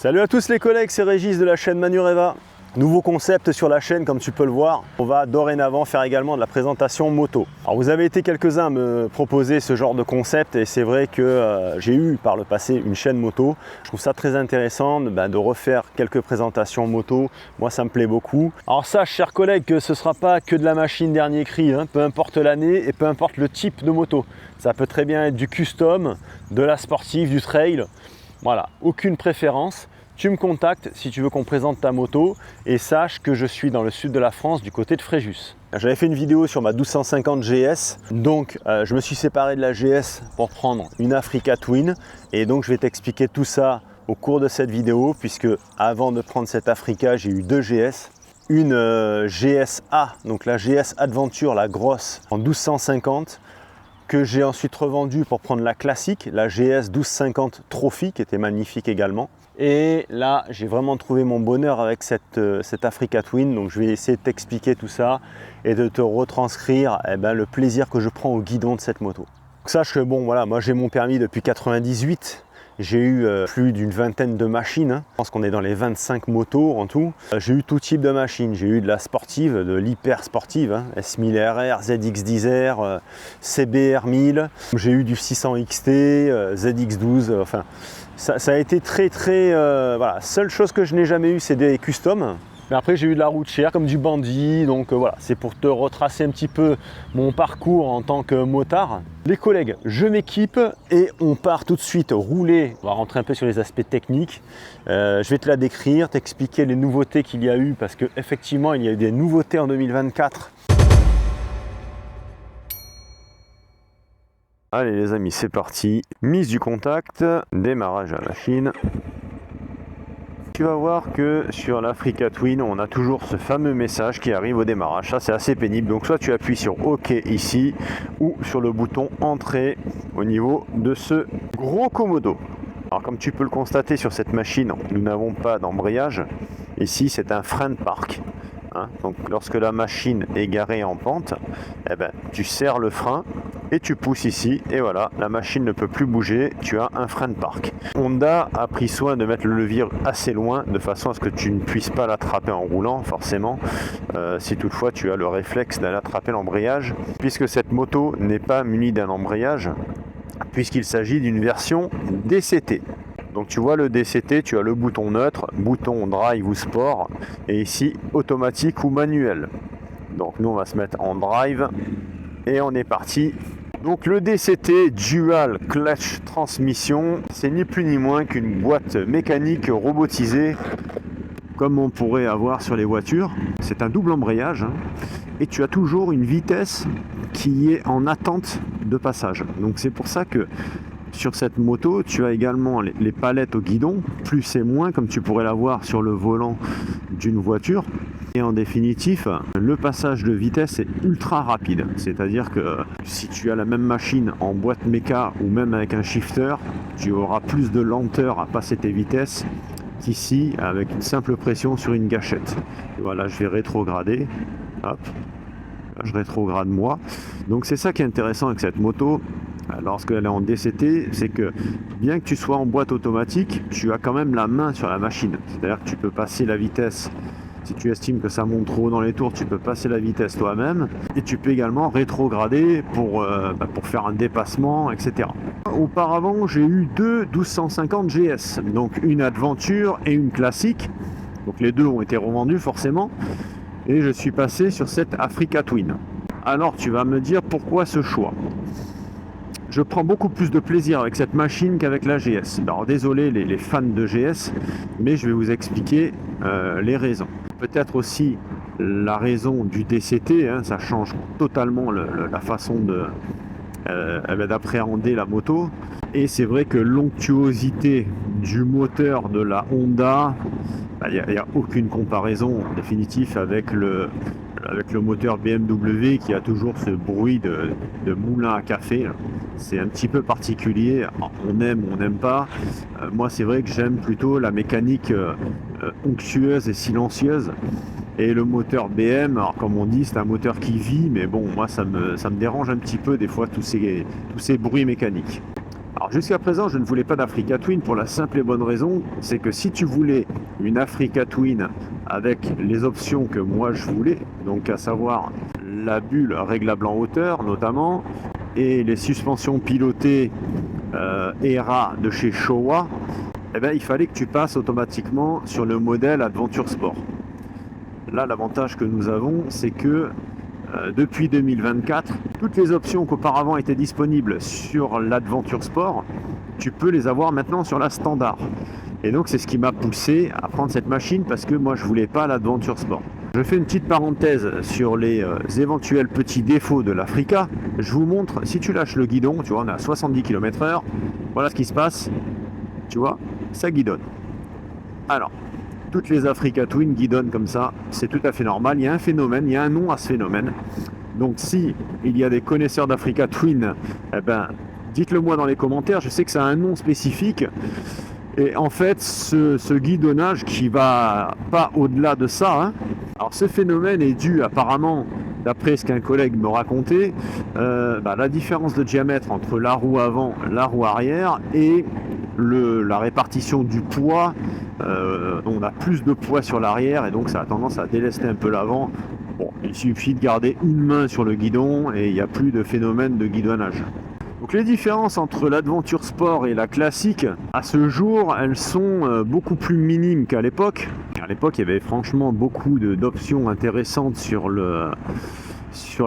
Salut à tous les collègues, c'est Régis de la chaîne Manureva. Nouveau concept sur la chaîne, comme tu peux le voir. On va dorénavant faire également de la présentation moto. Alors vous avez été quelques-uns à me proposer ce genre de concept et c'est vrai que j'ai eu par le passé une chaîne moto. Je trouve ça très intéressant de refaire quelques présentations moto. Moi ça me plaît beaucoup. Alors sache chers collègues que ce ne sera pas que de la machine dernier cri, hein, peu importe l'année et peu importe le type de moto. Ça peut très bien être du custom, de la sportive, du trail. Voilà, aucune préférence. Tu me contactes si tu veux qu'on présente ta moto et sache que je suis dans le sud de la France du côté de Fréjus. J'avais fait une vidéo sur ma 1250 GS, donc je me suis séparé de la GS pour prendre une Africa Twin et donc je vais t'expliquer tout ça au cours de cette vidéo puisque avant de prendre cette Africa, j'ai eu deux GS. Une GSA, donc la GS Adventure, la grosse en 1250 que j'ai ensuite revendue pour prendre la classique, la GS 1250 Trophy qui était magnifique également. Et là, j'ai vraiment trouvé mon bonheur avec cette Africa Twin. Donc, je vais essayer de t'expliquer tout ça et de te retranscrire le plaisir que je prends au guidon de cette moto. Donc, sache que bon, voilà, moi j'ai mon permis depuis 98. J'ai eu plus d'une vingtaine de machines. Je pense qu'on est dans les 25 motos en tout. J'ai eu tout type de machines. J'ai eu de la sportive, de l'hyper sportive, S1000RR, ZX10R, CBR 1000. J'ai eu du 600 XT, ZX12, enfin... Ça a été très voilà. Seule chose que je n'ai jamais eu, c'est des customs. Mais après, j'ai eu de la route chère comme du bandit. Donc voilà, c'est pour te retracer un petit peu mon parcours en tant que motard. Les collègues, je m'équipe et on part tout de suite rouler. On va rentrer un peu sur les aspects techniques. Je vais te la décrire, t'expliquer les nouveautés qu'il y a eu parce qu'effectivement, il y a eu des nouveautés en 2024. Allez les amis, c'est parti. Mise du contact, démarrage à la machine. Tu vas voir que sur l'Africa Twin, on a toujours ce fameux message qui arrive au démarrage. Ça, c'est assez pénible. Donc soit tu appuies sur OK ici ou sur le bouton Entrée au niveau de ce gros commodo. Alors comme tu peux le constater sur cette machine, nous n'avons pas d'embrayage. Ici, c'est un frein de parc. Donc lorsque la machine est garée en pente, tu serres le frein et tu pousses ici et voilà, la machine ne peut plus bouger, tu as un frein de parc. Honda a pris soin de mettre le levier assez loin de façon à ce que tu ne puisses pas l'attraper en roulant forcément, si toutefois tu as le réflexe d'aller attraper l'embrayage, puisque cette moto n'est pas munie d'un embrayage, puisqu'il s'agit d'une version DCT. Donc tu vois le DCT, tu as le bouton neutre, bouton drive ou sport, et ici automatique ou manuel. Donc nous on va se mettre en drive, et on est parti. Donc le DCT Dual Clutch Transmission, c'est ni plus ni moins qu'une boîte mécanique robotisée, comme on pourrait avoir sur les voitures. C'est un double embrayage, et tu as toujours une vitesse qui est en attente de passage. Donc c'est pour ça que sur cette moto, tu as également les palettes au guidon, plus et moins, comme tu pourrais l'avoir sur le volant d'une voiture. Et en définitive, le passage de vitesse est ultra rapide. C'est-à-dire que si tu as la même machine en boîte méca ou même avec un shifter, tu auras plus de lenteur à passer tes vitesses qu'ici avec une simple pression sur une gâchette. Et voilà, je vais rétrograder. Hop, je rétrograde moi. Donc c'est ça qui est intéressant avec cette moto. Lorsqu'elle est en DCT, c'est que bien que tu sois en boîte automatique, tu as quand même la main sur la machine. C'est-à-dire que tu peux passer la vitesse, si tu estimes que ça monte trop dans les tours, tu peux passer la vitesse toi-même. Et tu peux également rétrograder pour faire un dépassement, etc. Auparavant, j'ai eu deux 1250 GS, donc une Adventure et une classique. Donc les deux ont été revendus forcément. Et je suis passé sur cette Africa Twin. Alors tu vas me dire pourquoi ce choix ? Je prends beaucoup plus de plaisir avec cette machine qu'avec la GS. Alors désolé les fans de GS, mais je vais vous expliquer les raisons. Peut-être aussi la raison du DCT, ça change totalement la façon d'appréhender la moto. Et c'est vrai que l'onctuosité du moteur de la Honda, il n'y a aucune comparaison en définitive avec le moteur BMW qui a toujours ce bruit de moulin à café. C'est un petit peu particulier, on aime ou on n'aime pas. Moi c'est vrai que j'aime plutôt la mécanique onctueuse et silencieuse. Et le moteur BM, alors comme on dit, c'est un moteur qui vit, mais bon, moi ça me dérange un petit peu des fois tous ces bruits mécaniques. Alors jusqu'à présent, je ne voulais pas d'Africa Twin pour la simple et bonne raison, c'est que si tu voulais une Africa Twin avec les options que moi je voulais, donc à savoir la bulle réglable en hauteur notamment, et les suspensions pilotées ERA de chez Showa, eh bien, il fallait que tu passes automatiquement sur le modèle Adventure Sport. Là, l'avantage que nous avons, c'est que depuis 2024, toutes les options qu'auparavant étaient disponibles sur l'Adventure Sport, tu peux les avoir maintenant sur la standard. Et donc c'est ce qui m'a poussé à prendre cette machine parce que moi je voulais pas l'Adventure Sport. Je fais une petite parenthèse sur les éventuels petits défauts de l'Africa. Je vous montre, si tu lâches le guidon, tu vois on est à 70 km/h, voilà ce qui se passe, tu vois, ça guidonne. Alors, toutes les Africa Twin guidonnent comme ça, c'est tout à fait normal. Il y a un phénomène, il y a un nom à ce phénomène. Donc si il y a des connaisseurs d'Africa Twin, eh ben, dites-le moi dans les commentaires. Je sais que ça a un nom spécifique. Et en fait, ce guidonnage qui va pas au-delà de ça, hein. Alors ce phénomène est dû apparemment, d'après ce qu'un collègue me racontait, la différence de diamètre entre la roue avant, la roue arrière et la répartition du poids. On a plus de poids sur l'arrière et donc ça a tendance à délester un peu l'avant. Bon, il suffit de garder une main sur le guidon et il n'y a plus de phénomène de guidonnage. Donc les différences entre l'Adventure Sport et la classique, à ce jour, elles sont beaucoup plus minimes qu'à l'époque. À l'époque, il y avait franchement beaucoup d'options intéressantes sur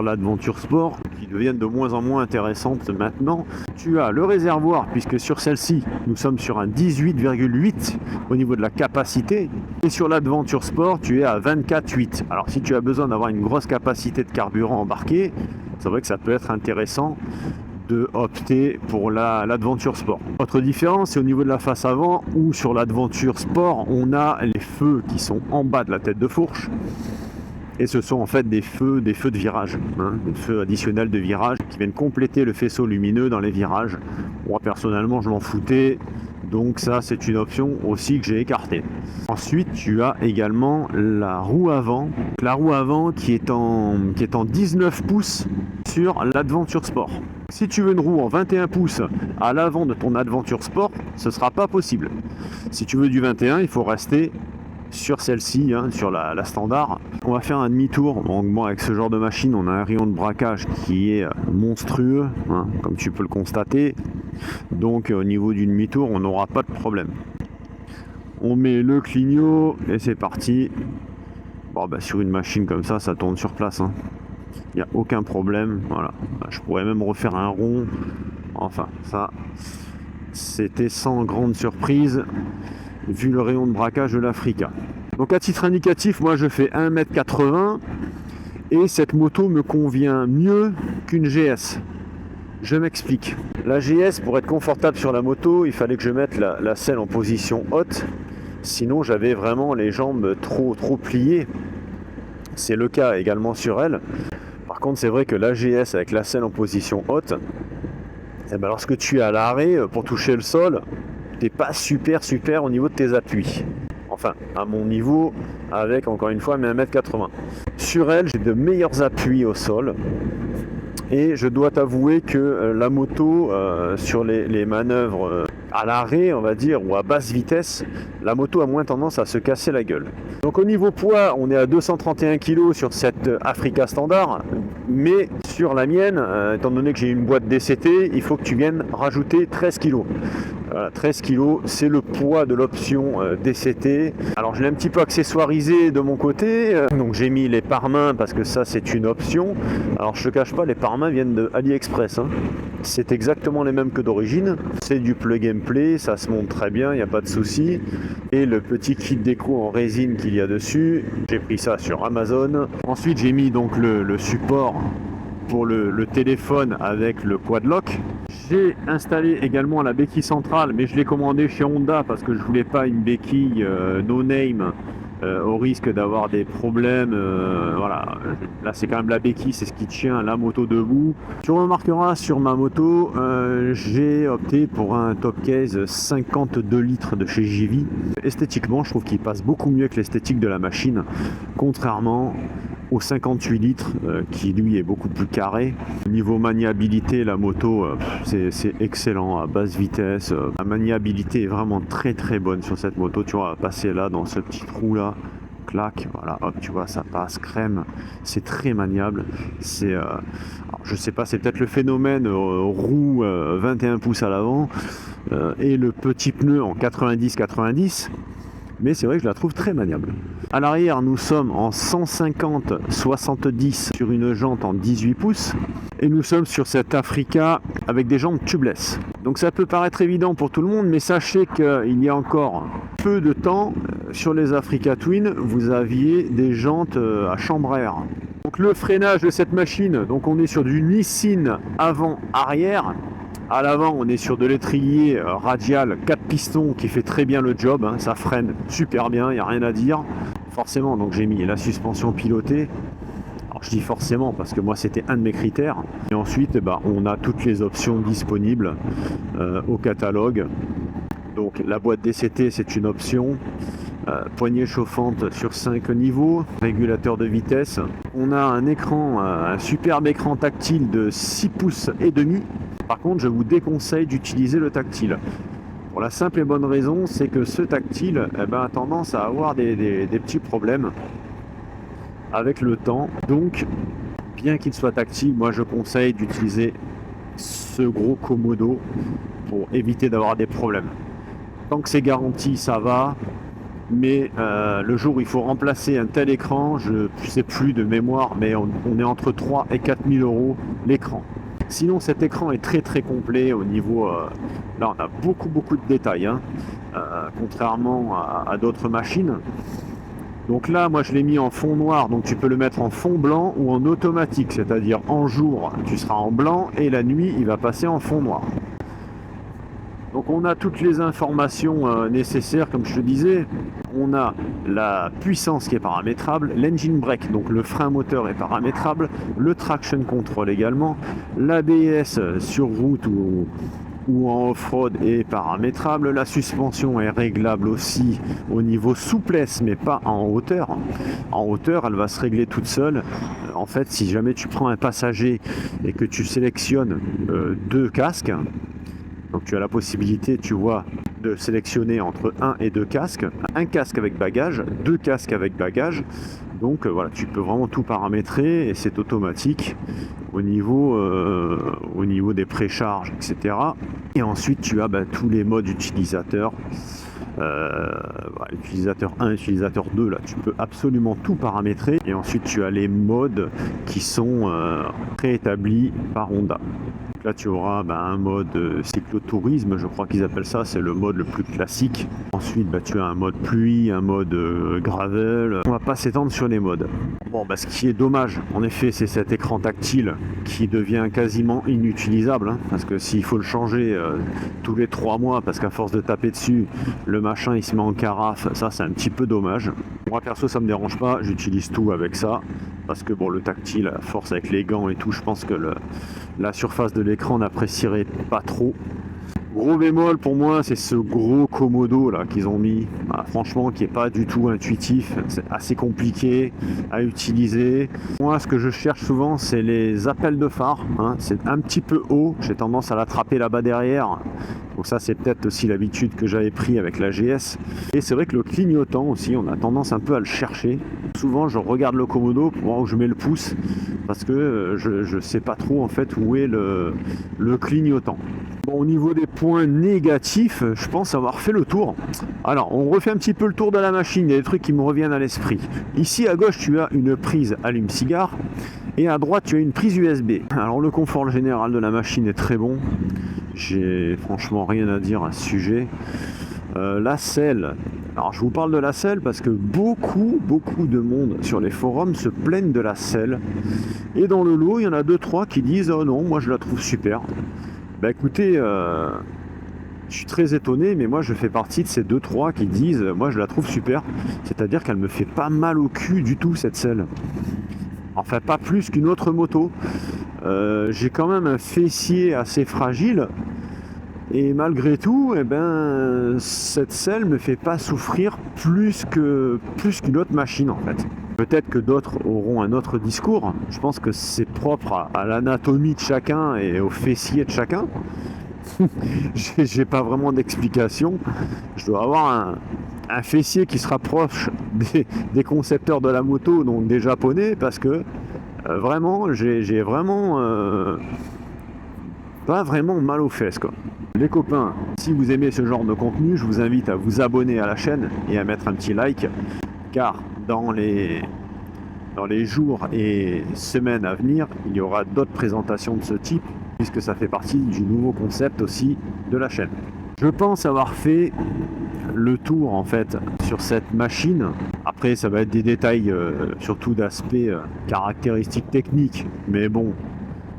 l'Adventure Sport qui deviennent de moins en moins intéressantes maintenant. Tu as le réservoir, puisque sur celle-ci, nous sommes sur un 18,8 au niveau de la capacité. Et sur l'Adventure Sport, tu es à 24,8. Alors si tu as besoin d'avoir une grosse capacité de carburant embarqué, c'est vrai que ça peut être intéressant de opter pour l'Adventure Sport. Autre différence, c'est au niveau de la face avant, où sur l'Adventure Sport, on a les feux qui sont en bas de la tête de fourche. Et ce sont en fait des feux de virage, hein, des feux additionnels de virage qui viennent compléter le faisceau lumineux dans les virages. Moi personnellement je m'en foutais, donc ça c'est une option aussi que j'ai écartée. Ensuite tu as également la roue avant qui est en 19 pouces sur l'Adventure Sport. Si tu veux une roue en 21 pouces à l'avant de ton Adventure Sport, ce ne sera pas possible. Si tu veux du 21, il faut rester sur celle-ci, hein, sur la standard. On va faire un demi-tour. Donc, bon, avec ce genre de machine, on a un rayon de braquage qui est monstrueux, hein, comme tu peux le constater. Donc au niveau du demi-tour, on n'aura pas de problème. On met le clignot et c'est parti. Bon, sur une machine comme ça, ça tourne sur place, hein. Il n'y a aucun problème. Voilà. Je pourrais même refaire un rond. Enfin, ça, c'était sans grande surprise vu le rayon de braquage de l'Africa. Donc à titre indicatif, moi je fais 1m80 et cette moto me convient mieux qu'une GS. Je m'explique. La GS, pour être confortable sur la moto, il fallait que je mette la selle en position haute. Sinon j'avais vraiment les jambes trop pliées. C'est le cas également sur elle. Par contre c'est vrai que la GS avec la selle en position haute, lorsque tu es à l'arrêt pour toucher le sol, t'es pas super au niveau de tes appuis. Enfin, à mon niveau, avec encore une fois mes 1m80. Sur elle, j'ai de meilleurs appuis au sol. Et je dois t'avouer que la moto, sur les manœuvres à l'arrêt, on va dire, ou à basse vitesse, la moto a moins tendance à se casser la gueule. Donc au niveau poids, on est à 231 kg sur cette Africa Standard, mais sur la mienne, étant donné que j'ai une boîte DCT, il faut que tu viennes rajouter 13 kg. Voilà, 13 kg, c'est le poids de l'option DCT. Alors je l'ai un petit peu accessoirisé de mon côté, donc j'ai mis les pare-mains parce que ça c'est une option. Alors je te cache pas, les pare-mains viennent de AliExpress, hein. C'est exactement les mêmes que d'origine, c'est du plug and play, ça se monte très bien, il n'y a pas de souci. Et le petit kit déco en résine qu'il y a dessus, j'ai pris ça sur Amazon. Ensuite j'ai mis donc le support pour le téléphone avec le quad lock. J'ai installé également la béquille centrale, mais je l'ai commandé chez Honda parce que je voulais pas une béquille no name au risque d'avoir des problèmes. Voilà, là c'est quand même la béquille, c'est ce qui tient la moto debout. Tu remarqueras sur ma moto, j'ai opté pour un top case 52 litres de chez JV. Esthétiquement, je trouve qu'il passe beaucoup mieux que l'esthétique de la machine, contrairement au 58 litres qui lui est beaucoup plus carré. Au niveau maniabilité, la moto c'est excellent à basse vitesse. La maniabilité est vraiment très très bonne sur cette moto. Tu vois, passer là dans ce petit trou là, clac, voilà, hop, tu vois, ça passe crème. C'est très maniable. C'est, je sais pas, c'est peut-être le phénomène roue 21 pouces à l'avant et le petit pneu en 90-90. Mais c'est vrai que je la trouve très maniable. À l'arrière, nous sommes en 150-70 sur une jante en 18 pouces. Et nous sommes sur cette Africa avec des jantes tubeless. Donc ça peut paraître évident pour tout le monde, mais sachez qu'il y a encore peu de temps, sur les Africa Twin, vous aviez des jantes à chambre à air. Donc le freinage de cette machine, donc on est sur du Nissin avant-arrière. À l'avant, on est sur de l'étrier radial 4 pistons qui fait très bien le job, hein, ça freine super bien, il n'y a rien à dire. Forcément, donc j'ai mis la suspension pilotée. Alors je dis forcément parce que moi c'était un de mes critères. Et ensuite, on a toutes les options disponibles au catalogue. Donc la boîte DCT, c'est une option. Poignée chauffante sur 5 niveaux, régulateur de vitesse. On a un écran, un superbe écran tactile de 6 pouces et demi. Par contre, je vous déconseille d'utiliser le tactile. Pour la simple et bonne raison, c'est que ce tactile a tendance à avoir des petits problèmes avec le temps. Donc, bien qu'il soit tactile, moi je conseille d'utiliser ce gros Komodo pour éviter d'avoir des problèmes. Tant que c'est garanti, ça va. Mais le jour où il faut remplacer un tel écran, je ne sais plus de mémoire, mais on est entre 3 et 4 000 euros l'écran. Sinon cet écran est très très complet au niveau... là on a beaucoup de détails, hein, contrairement à d'autres machines. Donc là moi je l'ai mis en fond noir, donc tu peux le mettre en fond blanc ou en automatique, c'est-à-dire en jour tu seras en blanc et la nuit il va passer en fond noir. Donc on a toutes les informations nécessaires, comme je te disais. On a la puissance qui est paramétrable, l'engine brake, donc le frein moteur est paramétrable, le traction control également, l'ABS sur route ou en off-road est paramétrable, la suspension est réglable aussi au niveau souplesse mais pas en hauteur. En hauteur elle va se régler toute seule. En fait si jamais tu prends un passager et que tu sélectionnes deux casques, donc tu as la possibilité, tu vois, de sélectionner entre 1 et 2 casques, un casque avec bagage, 2 casques avec bagage. Donc voilà, tu peux vraiment tout paramétrer et c'est automatique au niveau des précharges, etc. Et ensuite tu as tous les modes utilisateurs. Utilisateur 1, utilisateur 2, là tu peux absolument tout paramétrer. Et ensuite tu as les modes qui sont préétablis par Honda. Là tu auras un mode cyclotourisme, je crois qu'ils appellent ça, c'est le mode le plus classique. Ensuite tu as un mode pluie, un mode gravel. On va pas s'étendre sur les modes. Bon ce qui est dommage en effet c'est cet écran tactile qui devient quasiment inutilisable, hein, parce que s'il faut le changer tous les 3 mois parce qu'à force de taper dessus le machin il se met en carafe, ça c'est un petit peu dommage. Moi perso ça me dérange pas, j'utilise tout avec ça parce que le tactile à force avec les gants et tout, je pense que la surface de l'écran n'apprécierait pas trop. Gros bémol pour moi, c'est ce gros Komodo là qu'ils ont mis, franchement qui est pas du tout intuitif, c'est assez compliqué à utiliser. Moi ce que je cherche souvent c'est les appels de phare, hein. C'est un petit peu haut, j'ai tendance à l'attraper là-bas derrière. Donc ça c'est peut-être aussi l'habitude que j'avais pris avec la GS. Et c'est vrai que le clignotant aussi, on a tendance un peu à le chercher. Souvent je regarde le Komodo pour voir où je mets le pouce, parce que je sais pas trop en fait où est le clignotant. Bon, au niveau des points négatifs, je pense avoir fait le tour. Alors on refait un petit peu le tour de la machine, il y a des trucs qui me reviennent à l'esprit. Ici à gauche tu as une prise allume-cigare et à droite tu as une prise USB. Alors le confort général de la machine est très bon. J'ai franchement rien à dire à ce sujet. La selle, alors je vous parle de la selle parce que beaucoup de monde sur les forums se plaignent de la selle. Et dans le lot, il y en a 2-3 qui disent « Oh non, moi je la trouve super ». Écoutez, je suis très étonné, mais moi je fais partie de ces 2-3 qui disent « Moi je la trouve super ». C'est-à-dire qu'elle me fait pas mal au cul du tout cette selle. Enfin pas plus qu'une autre moto. J'ai quand même un fessier assez fragile. Et malgré tout, cette selle me fait pas souffrir plus qu'une autre machine en fait. Peut-être que d'autres auront un autre discours. Je pense que c'est propre à l'anatomie de chacun et au fessier de chacun. J'ai pas vraiment d'explication. Je dois avoir un fessier qui se rapproche des concepteurs de la moto, donc des japonais, parce que vraiment, j'ai vraiment pas vraiment mal aux fesses, quoi. Les copains, si vous aimez ce genre de contenu, je vous invite à vous abonner à la chaîne et à mettre un petit like, car dans les jours et semaines à venir, il y aura d'autres présentations de ce type, puisque ça fait partie du nouveau concept aussi de la chaîne. Je pense avoir fait le tour en fait sur cette machine. Après ça va être des détails surtout d'aspect caractéristiques techniques, mais bon,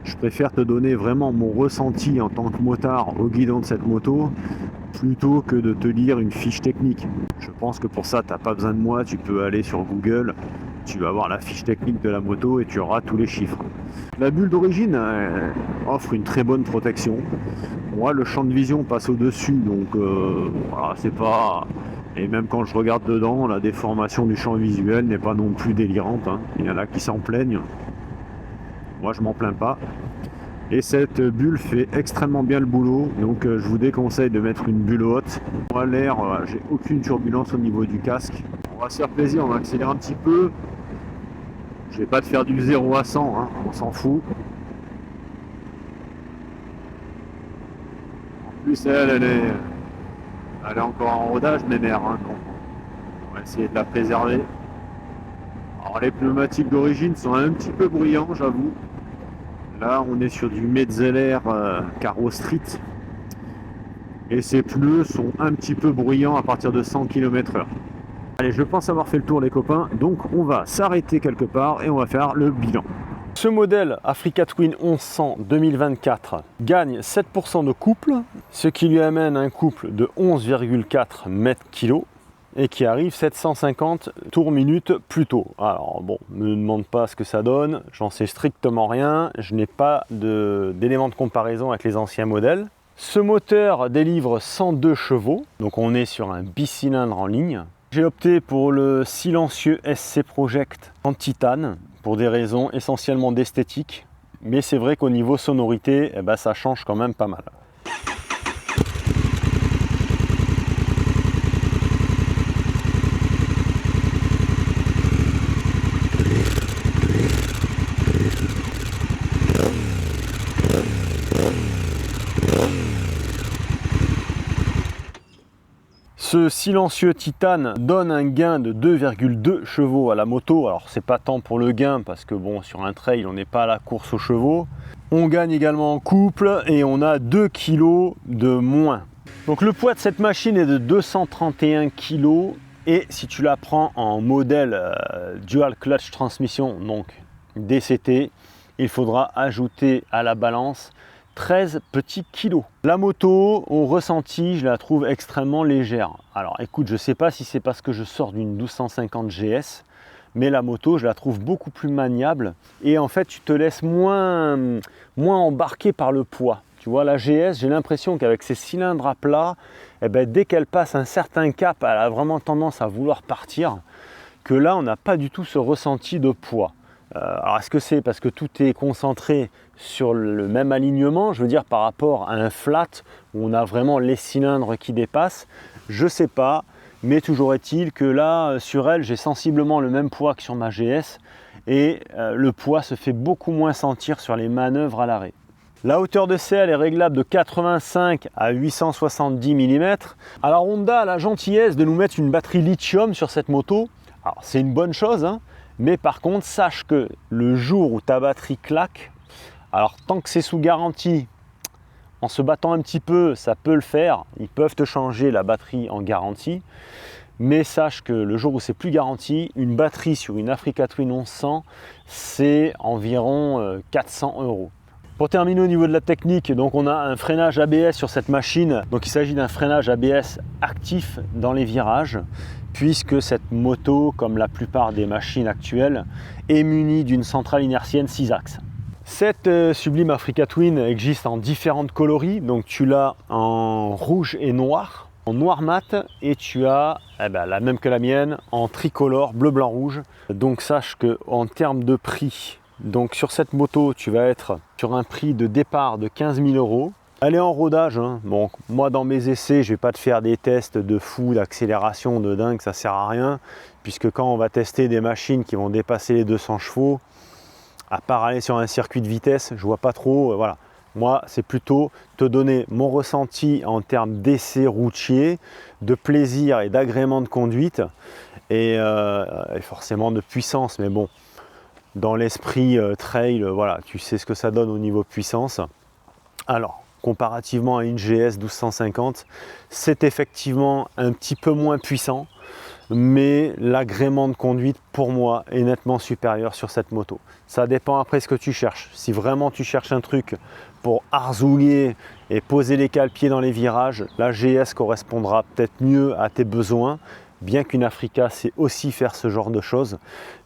je préfère te donner vraiment mon ressenti en tant que motard au guidon de cette moto plutôt que de te lire une fiche technique. Je pense que pour ça t'as pas besoin de moi, tu peux aller sur Google, tu vas voir la fiche technique de la moto et tu auras tous les chiffres. La bulle d'origine offre une très bonne protection. Moi, le champ de vision passe au-dessus, donc voilà, c'est pas... Et même quand je regarde dedans, la déformation du champ visuel n'est pas non plus délirante, hein. Il y en a qui s'en plaignent. Moi, je m'en plains pas. Et cette bulle fait extrêmement bien le boulot, donc je vous déconseille de mettre une bulle haute. Moi, l'air, j'ai aucune turbulence au niveau du casque. On va se faire plaisir, on va accélérer un petit peu. Je vais pas te faire du 0 à 100, hein, on s'en fout. En plus, elle est encore en rodage, mes mères, hein, donc on va essayer de la préserver. Alors les pneumatiques d'origine sont un petit peu bruyants, j'avoue. Là, on est sur du Metzeler Carro Street. Et ces pneus sont un petit peu bruyants à partir de 100 km/h. Allez, je pense avoir fait le tour les copains, donc on va s'arrêter quelque part et on va faire le bilan. Ce modèle Africa Twin 1100 2024 gagne 7% de couple, ce qui lui amène un couple de 11,4 m/kg et qui arrive 750 tours minute plus tôt. Alors bon, ne me demande pas ce que ça donne, j'en sais strictement rien, je n'ai pas d'éléments de comparaison avec les anciens modèles. Ce moteur délivre 102 chevaux, donc on est sur un bicylindre en ligne. J'ai opté pour le silencieux SC Project en titane pour des raisons essentiellement d'esthétique, mais c'est vrai qu'au niveau sonorité, ça change quand même pas mal. Ce silencieux titane donne un gain de 2,2 chevaux à la moto. Alors c'est pas tant pour le gain parce que bon, sur un trail on n'est pas à la course aux chevaux. On gagne également en couple et on a 2 kg de moins. Donc le poids de cette machine est de 231 kg et si tu la prends en modèle Dual Clutch Transmission, donc DCT, il faudra ajouter à la balance 13 petits kilos. La moto, au ressenti, je la trouve extrêmement légère. Alors écoute, je sais pas si c'est parce que je sors d'une 1250 GS, mais la moto, je la trouve beaucoup plus maniable et en fait, tu te laisses moins embarqué par le poids. Tu vois, la GS, j'ai l'impression qu'avec ses cylindres à plat, dès qu'elle passe un certain cap, elle a vraiment tendance à vouloir partir, que là, on n'a pas du tout ce ressenti de poids. Alors est-ce que c'est parce que tout est concentré sur le même alignement, je veux dire par rapport à un flat où on a vraiment les cylindres qui dépassent? Je sais pas, mais toujours est-il que là sur elle j'ai sensiblement le même poids que sur ma GS et le poids se fait beaucoup moins sentir sur les manœuvres à l'arrêt. La hauteur de selle est réglable de 85 à 870 mm. Alors Honda a la gentillesse de nous mettre une batterie lithium sur cette moto. Alors c'est une bonne chose, hein. Mais par contre, sache que le jour où ta batterie claque, alors tant que c'est sous garantie, en se battant un petit peu, ça peut le faire. Ils peuvent te changer la batterie en garantie. Mais sache que le jour où c'est plus garanti, une batterie sur une Africa Twin 1100, c'est environ 400 €. Pour terminer au niveau de la technique, donc on a un freinage ABS sur cette machine. Donc il s'agit d'un freinage ABS actif dans les virages, puisque cette moto, comme la plupart des machines actuelles, est munie d'une centrale inertienne 6 axes. Cette sublime Africa Twin existe en différentes coloris, donc tu l'as en rouge et noir, en noir mat et tu as la même que la mienne en tricolore bleu blanc rouge. Donc sache que en termes de prix, donc sur cette moto tu vas être sur un prix de départ de 15 000 €. Elle est en rodage, hein. Bon, moi dans mes essais je vais pas te faire des tests de fou, d'accélération de dingue, ça sert à rien, puisque quand on va tester des machines qui vont dépasser les 200 chevaux, à part aller sur un circuit de vitesse, je vois pas trop, voilà. Moi, c'est plutôt te donner mon ressenti en termes d'essai routier, de plaisir et d'agrément de conduite, et forcément de puissance. Mais bon, dans l'esprit trail, voilà, tu sais ce que ça donne au niveau puissance. Alors, comparativement à une GS 1250, c'est effectivement un petit peu moins puissant, mais l'agrément de conduite pour moi est nettement supérieur sur cette moto. Ça dépend après ce que tu cherches. Si vraiment tu cherches un truc pour arzouiller et poser les cale-pieds dans les virages, la GS correspondra peut-être mieux à tes besoins, bien qu'une Africa sait aussi faire ce genre de choses.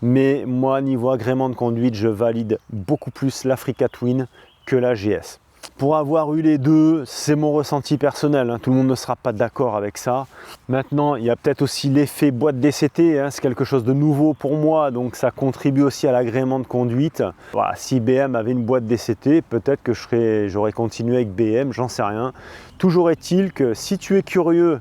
Mais moi, niveau agrément de conduite, je valide beaucoup plus l'Africa Twin que la GS. Pour avoir eu les deux, c'est mon ressenti personnel, hein. Tout le monde ne sera pas d'accord avec ça. Maintenant, il y a peut-être aussi l'effet boîte DCT, hein. C'est quelque chose de nouveau pour moi, donc ça contribue aussi à l'agrément de conduite. Voilà, si BM avait une boîte DCT, peut-être que j'aurais continué avec BM, j'en sais rien. Toujours est-il que si tu es curieux,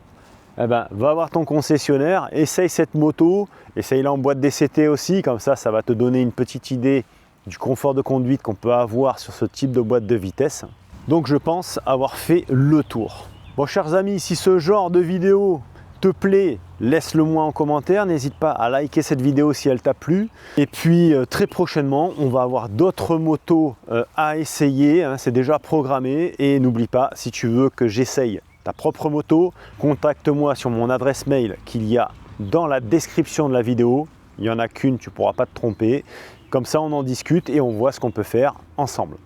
va voir ton concessionnaire, essaye cette moto, essaye-la en boîte DCT aussi, comme ça va te donner une petite idée du confort de conduite qu'on peut avoir sur ce type de boîte de vitesse. Donc je pense avoir fait le tour. Bon, chers amis, si ce genre de vidéo te plaît, laisse-le moi en commentaire, n'hésite pas à liker cette vidéo si elle t'a plu. Et puis très prochainement, on va avoir d'autres motos à essayer, hein, c'est déjà programmé. Et n'oublie pas, si tu veux que j'essaye ta propre moto, contacte-moi sur mon adresse mail qu'il y a dans la description de la vidéo. Il n'y en a qu'une, tu ne pourras pas te tromper. Comme ça, on en discute et on voit ce qu'on peut faire ensemble.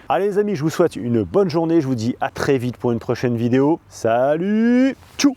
Allez les amis, je vous souhaite une bonne journée. Je vous dis à très vite pour une prochaine vidéo. Salut, tchou!